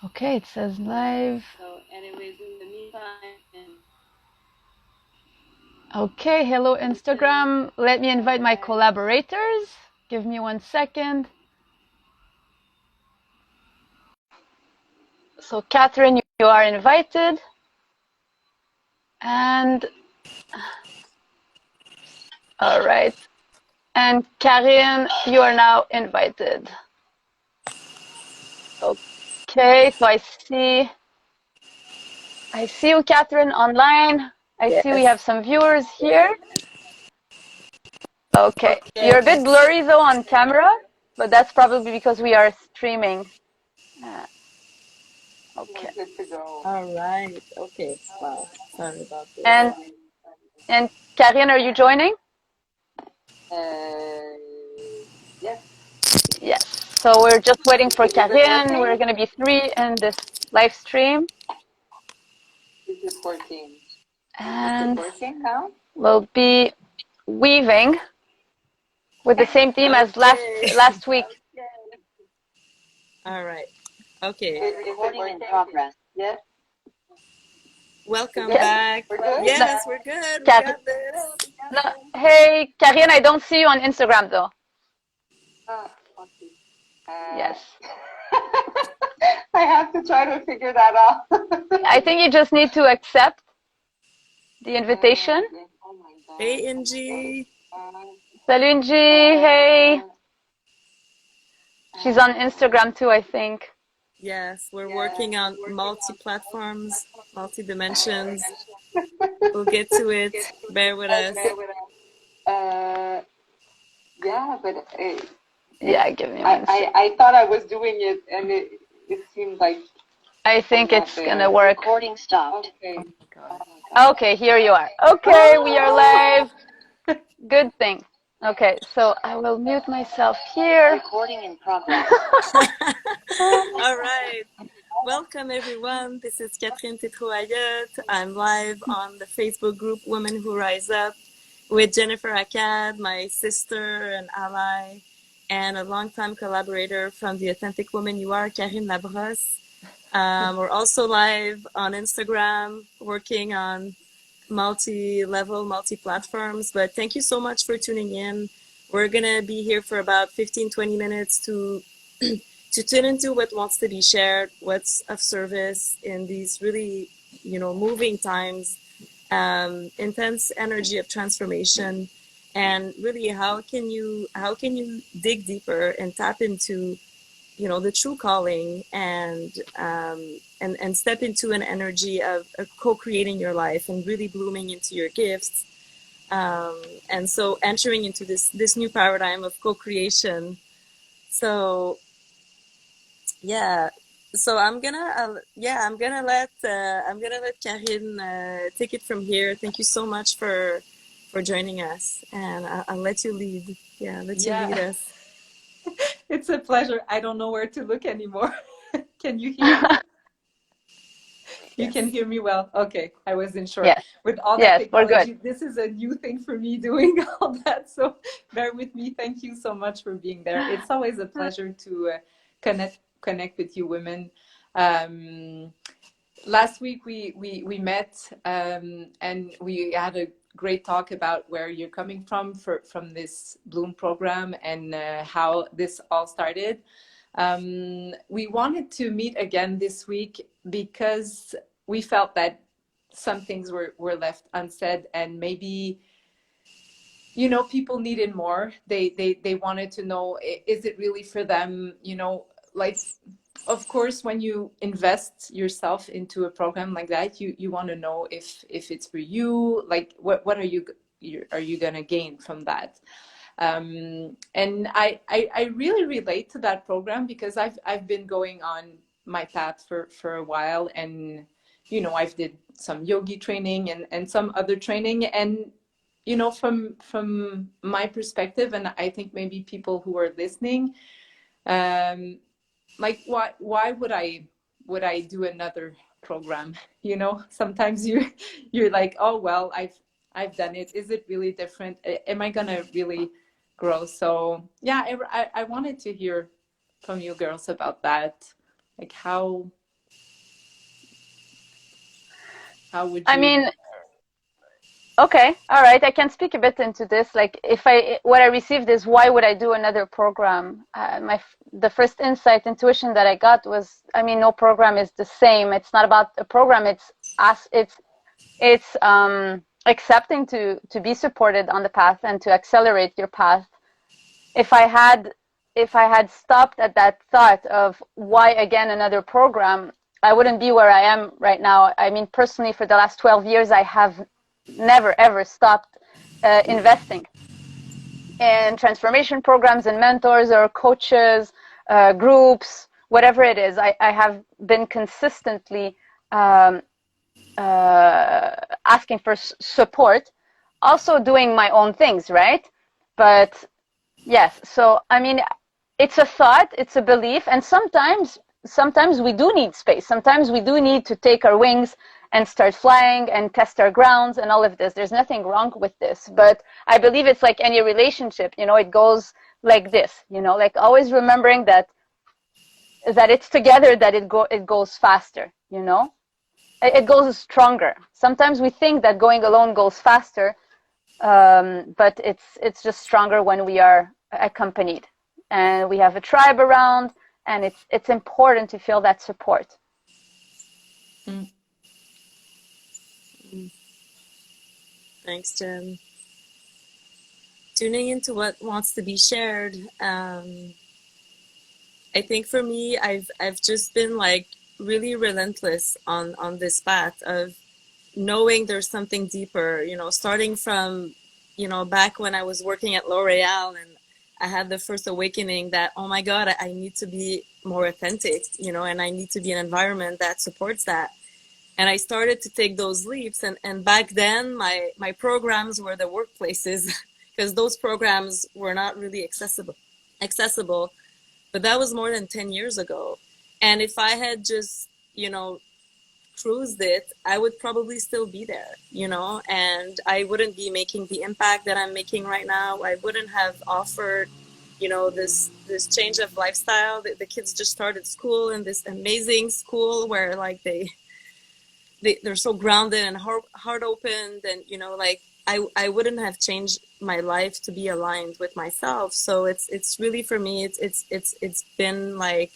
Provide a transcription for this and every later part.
Okay, it says live. So anyways, in the meantime, Okay, hello Instagram. Let me invite my collaborators. Give me 1 second. So Catherine, you are invited. And all right. And Karine, you are now invited. Okay, so I see you, Catherine, online. I see we have some viewers here. Okay, you're a bit blurry though on camera, but that's probably because we are streaming. Okay. we're good to go. All right. Okay. Wow. Sorry about this. And Karine, are you joining? Yes. Yes. So we're just waiting for Karine. We're going to be 3 in this live stream. Is it working? And Is it working now? we'll be weaving with the same theme as last week. All right. Okay. Recording in progress. Yes. Welcome back. We're good? Yes, we're good. We got this. No, hey, Karine, I don't see you on Instagram though. Okay. Yes. I have to try to figure that out. I think you just need to accept the invitation. Oh my God. Hey, Ingy. Salut, Angie. Hey. She's on Instagram too, I think. Yes, we're working on multi-platforms, multi-dimensions. We'll get to it. Bear with us. Yeah, but yeah, give me one second. I thought I was doing it, and it seemed like I think it's gonna work. Recording stopped. Okay. Okay, here you are. Okay, we are live. Good thing. Okay, so I will mute myself here. Recording in progress. All right. Welcome, everyone. This is Catherine Tétreault-Ayotte. I'm live on the Facebook group Women Who Rise Up with Jennifer Akkad, my sister and ally, and a longtime collaborator from The Authentic Woman You Are, Karine Labrosse. We're also live on Instagram, working on multi-level, multi-platforms. But thank you so much for tuning in. We're going to be here for about 15-20 minutes to to tune into what wants to be shared, what's of service in these really, moving times, intense energy of transformation, and really how can you dig deeper and tap into the true calling and step into an energy of co-creating your life and really blooming into your gifts, and so entering into this new paradigm of co-creation. So I'm gonna let Karine take it from here. Thank you so much for joining us, and I'll let you lead. You lead us. It's a pleasure. I don't know where to look anymore. Can you hear me? You can hear me well. Okay, I wasn't sure. Yes. With all that technology, this is a new thing for me doing all that. So bear with me. Thank you so much for being there. It's always a pleasure to connect with you women. Last week we met and we had a great talk about where you're coming from this Bloom program and how this all started. We wanted to meet again this week because we felt that some things were left unsaid, and maybe people needed more. They wanted to know, is it really for them? Like, of course, when you invest yourself into a program like that, you want to know if it's for you. Like, what are you gonna gain from that? And I really relate to that program because I've been going on my path for a while, and I've did some yogi training and some other training, and from my perspective, and I think maybe people who are listening, like why would I do another program? Sometimes you're like, oh well, I've done it. Is it really different? Am I gonna really grow? So yeah, I wanted to hear from you girls about that. Like, how How would I you? mean, okay, all right. I can speak a bit into this. Like, what I received is, why would I do another program? The first insight, intuition that I got was, I mean, no program is the same. It's not about a program. It's us. It's accepting to be supported on the path and to accelerate your path. If I had stopped at that thought of why again another program, I wouldn't be where I am right now. I mean, personally, for the last 12 years, I have never ever stopped investing in transformation programs and mentors or coaches, groups, whatever it is. I have been consistently asking for support, also doing my own things, right? But yes, so I mean, it's a thought, it's a belief, and sometimes we do need space. Sometimes we do need to take our wings and start flying and test our grounds and all of this. There's nothing wrong with this, but I believe it's like any relationship, you know, it goes like this, you know, like always remembering that it's together that it goes faster, you know. It goes stronger. Sometimes we think that going alone goes faster, but it's just stronger when we are accompanied and we have a tribe around, and it's important to feel that support. Thanks, Jen. Tuning into what wants to be shared. I think for me, I've just been like really relentless on this path of knowing there's something deeper, you know, starting from, you know, back when I was working at L'Oreal and I had the first awakening that, oh my God, I need to be more authentic, you know, and I need to be in an environment that supports that. And I started to take those leaps. And back then, my programs were the workplaces because those programs were not really accessible. But that was more than 10 years ago. And if I had just, you know, cruised it, I would probably still be there, you know, and I wouldn't be making the impact that I'm making right now. I wouldn't have offered, you know, this change of lifestyle. The kids just started school in this amazing school where like they're so grounded and heart opened, and you know, like I wouldn't have changed my life to be aligned with myself. So it's really for me it's been like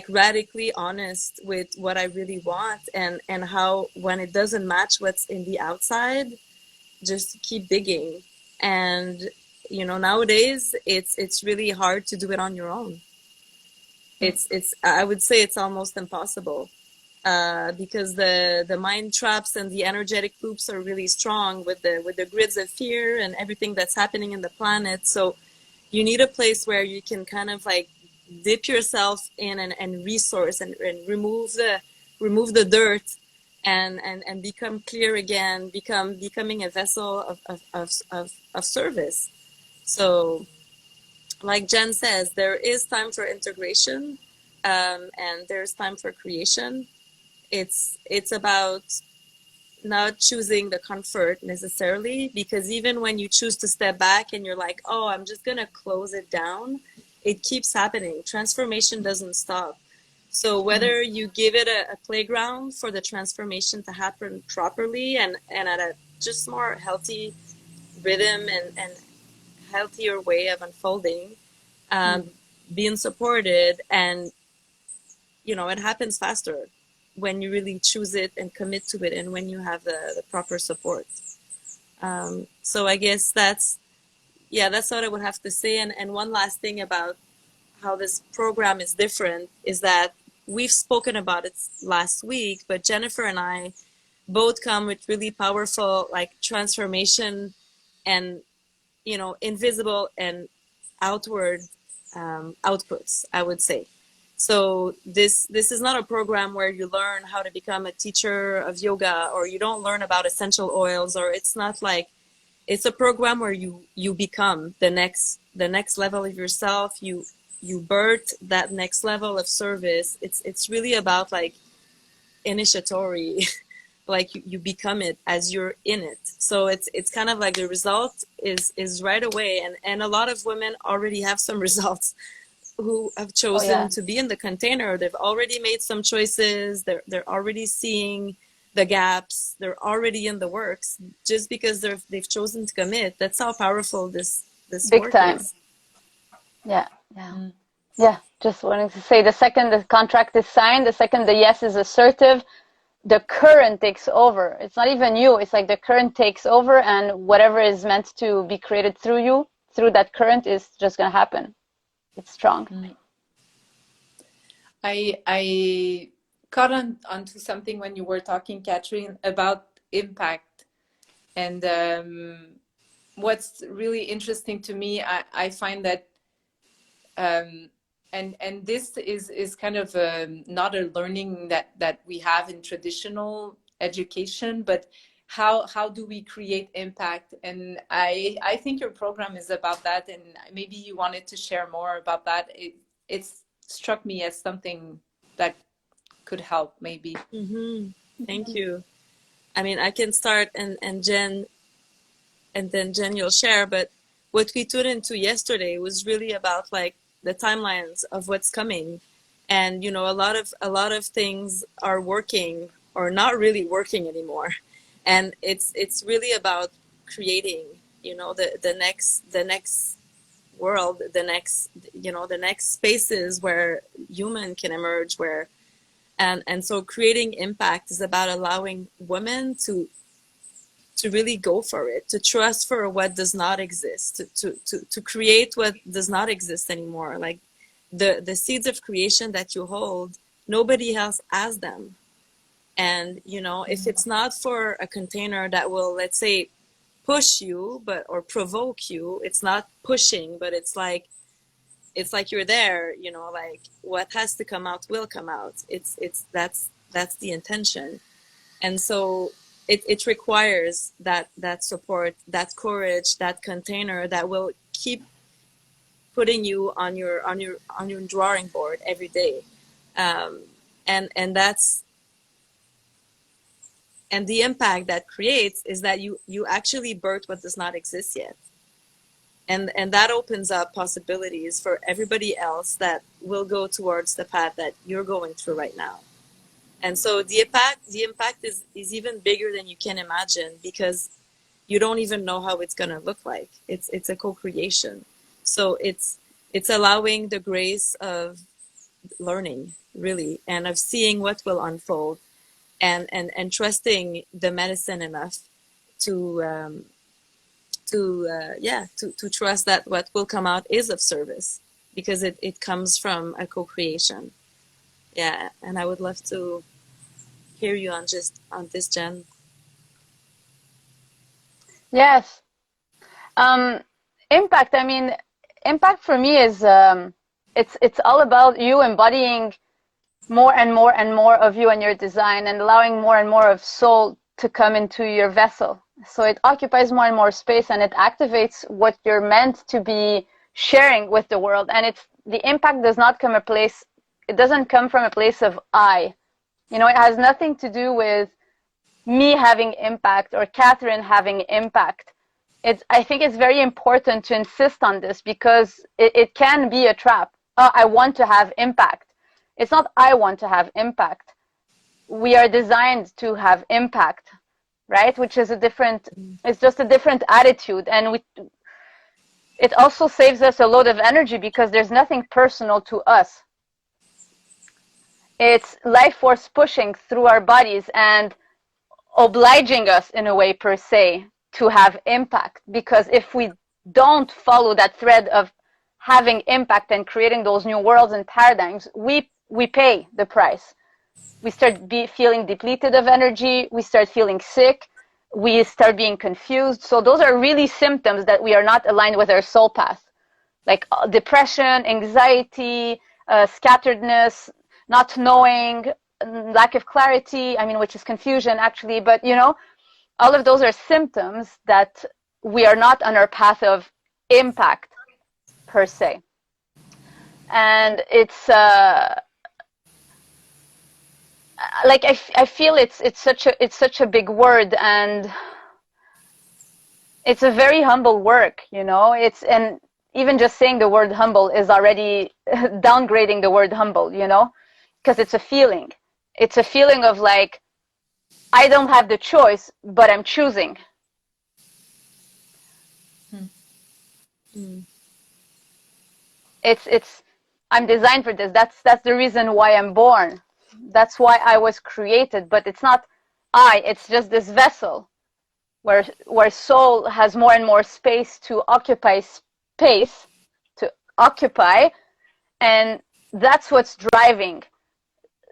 radically honest with what I really want, and how when it doesn't match what's in the outside, just keep digging. And you know, nowadays it's really hard to do it on your own. It's I would say it's almost impossible. Because the mind traps and the energetic loops are really strong with the grids of fear and everything that's happening in the planet. So you need a place where you can kind of like dip yourself in and resource and remove the dirt and become clear again, becoming a vessel of service. So like Jen says, there is time for integration, and there's time for creation. It's about not choosing the comfort necessarily, because even when you choose to step back and you're like, oh, I'm just gonna close it down, it keeps happening. Transformation doesn't stop. So whether you give it a playground for the transformation to happen properly and at a just more healthy rhythm and healthier way of unfolding, being supported, and you know, it happens faster when you really choose it and commit to it, and when you have the proper support. So I guess that's what I would have to say. And one last thing about how this program is different is that we've spoken about it last week, but Jennifer and I both come with really powerful like transformation and, you know, invisible and outward outputs, I would say. So this is not a program where you learn how to become a teacher of yoga, or you don't learn about essential oils, or it's not like, it's a program where you become the next level of yourself. You birth that next level of service. It's really about like initiatory, like you become it as you're in it. So it's kind of like the result is right away, and a lot of women already have some results who have chosen to be in the container. They've already made some choices. They're already seeing the gaps, they're already in the works just because they've chosen to commit. That's how powerful this Big work time. is. Yeah, yeah. Yeah, just wanting to say, the second the contract is signed, the second the yes is assertive, the current takes over. It's not even you, it's like the current takes over, and whatever is meant to be created through you, through that current, is just going to happen. It's strong. I caught onto something when you were talking, Catherine, about impact. And what's really interesting to me, I find that and this is kind of not a learning that we have in traditional education, but how do we create impact? And I think your program is about that, and maybe you wanted to share more about that. It struck me as something that could help, maybe. Thank you. I mean, I can start, and Jen, and then Jen, you'll share. But what we tuned into yesterday was really about like the timelines of what's coming, and you know, a lot of things are working or not really working anymore, and it's really about creating, you know, the next world, the next, you know, the next spaces where human can emerge, where and so creating impact is about allowing women to really go for it, to trust for what does not exist, to create what does not exist anymore. Like the seeds of creation that you hold, nobody else has them. And you know, if it's not for a container that will, let's say, push you or provoke you, it's not pushing, but it's like you're there, you know, like what has to come out will come out. That's the intention. And so it requires that support, that courage, that container that will keep putting you on your drawing board every day. And that's, and the impact that creates is that you actually birth what does not exist yet. And that opens up possibilities for everybody else that will go towards the path that you're going through right now. And so the impact is even bigger than you can imagine, because you don't even know how it's going to look like. It's a co-creation. So it's allowing the grace of learning, really, and of seeing what will unfold, and trusting the medicine enough to trust that what will come out is of service, because it comes from a co-creation. Yeah, and I would love to hear you on this, Jen. Yes. Impact. I mean, impact for me is it's all about you embodying more and more and more of you and your design, and allowing more and more of soul to come into your vessel. So it occupies more and more space, and it activates what you're meant to be sharing with the world. And the impact does not come it doesn't come from a place of I. You know, it has nothing to do with me having impact or Catherine having impact. I think it's very important to insist on this, because it can be a trap. Oh, I want to have impact. It's not I want to have impact. We are designed to have impact, right? Which is it's just a different attitude. And it also saves us a load of energy, because there's nothing personal to us. It's life force pushing through our bodies and obliging us in a way, per se, to have impact. Because if we don't follow that thread of having impact and creating those new worlds and paradigms, we pay the price. We start feeling depleted of energy. We start feeling sick. We start being confused. So those are really symptoms that we are not aligned with our soul path, like depression, anxiety, scatteredness, not knowing, lack of clarity, I mean, which is confusion actually. But, you know, all of those are symptoms that we are not on our path of impact, per se. And it's like I feel it's such a big word, and it's a very humble work, you know. And even just saying the word humble is already downgrading the word humble, you know, because it's a feeling. It's a feeling of like, I don't have the choice, but I'm choosing. I'm designed for this. That's the reason why I'm born. That's why I was created. But it's not it's just this vessel where soul has more and more space to occupy and that's what's driving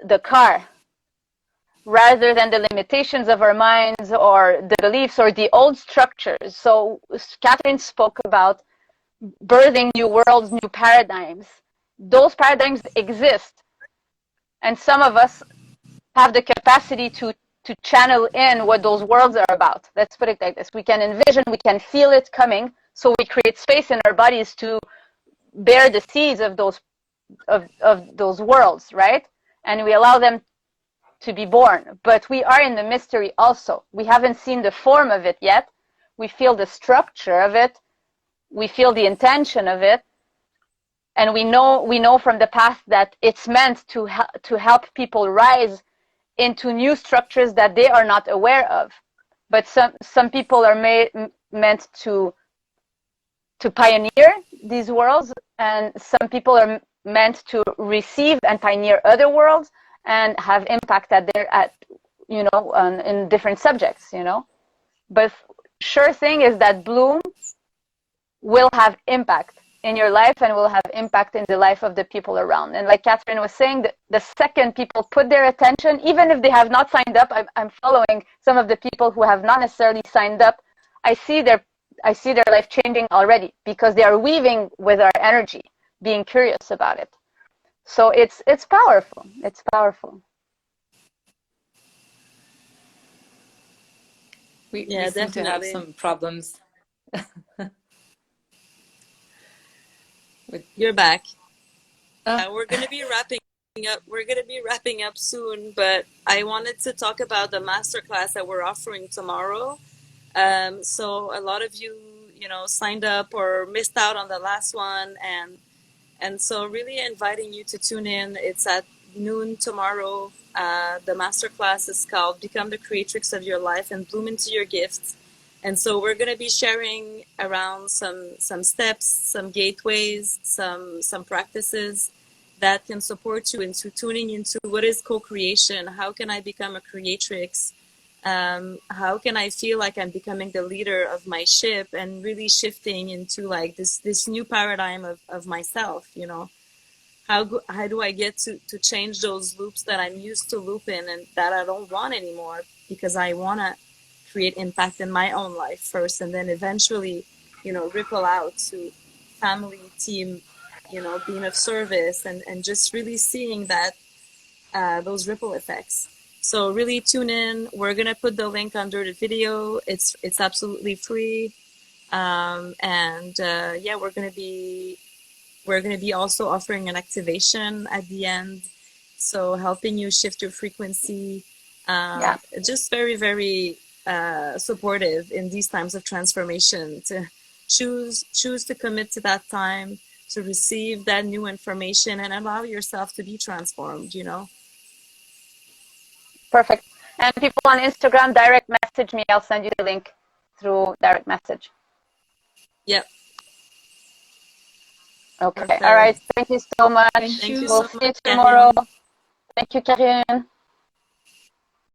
the car, rather than the limitations of our minds or the beliefs or the old structures. So Catherine spoke about birthing new worlds, new paradigms. Those paradigms exist, and some of us have the capacity to channel in what those worlds are about. Let's put it like this. We can envision, we can feel it coming, so we create space in our bodies to bear the seeds of those worlds, right? And we allow them to be born. But we are in the mystery also. We haven't seen the form of it yet. We feel the structure of it. We feel the intention of it. And we know from the past that it's meant to help people rise into new structures that they are not aware of. But some people are meant to pioneer these worlds, and some people are meant to receive and pioneer other worlds and have impact in different subjects, But sure thing is that Bloom will have impact in your life and will have impact in the life of the people around. And like Catherine was saying, the second people put their attention, even if they have not signed up, I'm following some of the people who have not necessarily signed up. I see their life changing already because they are weaving with our energy, being curious about it. So it's powerful. It's powerful. We seem to have some problems. You're back. We're going to be wrapping up. We're going to be wrapping up soon, but I wanted to talk about the masterclass that we're offering tomorrow. So a lot of you, signed up or missed out on the last one, and so really inviting you to tune in. It's at noon tomorrow. The masterclass is called Become the Creatrix of Your Life and Bloom into Your Gifts. And so we're going to be sharing around some steps, some gateways, some practices that can support you into tuning into what is co-creation. How can I become a creatrix? How can I feel like I'm becoming the leader of my ship and really shifting into like this new paradigm of myself, How do I get to change those loops that I'm used to looping and that I don't want anymore, because I want to create impact in my own life first, and then eventually, ripple out to family, team, being of service, and just really seeing that those ripple effects. So really tune in. We're gonna put the link under the video. It's absolutely free, we're gonna be also offering an activation at the end, so helping you shift your frequency. Just very, very supportive in these times of transformation, to choose to commit to that time, to receive that new information and allow yourself to be transformed, Perfect. And people on Instagram, direct message me. I'll send you the link through direct message. Yep. Okay. Perfect. All right. Thank you so much. Thank you. We'll see you tomorrow. Thank you, Catherine.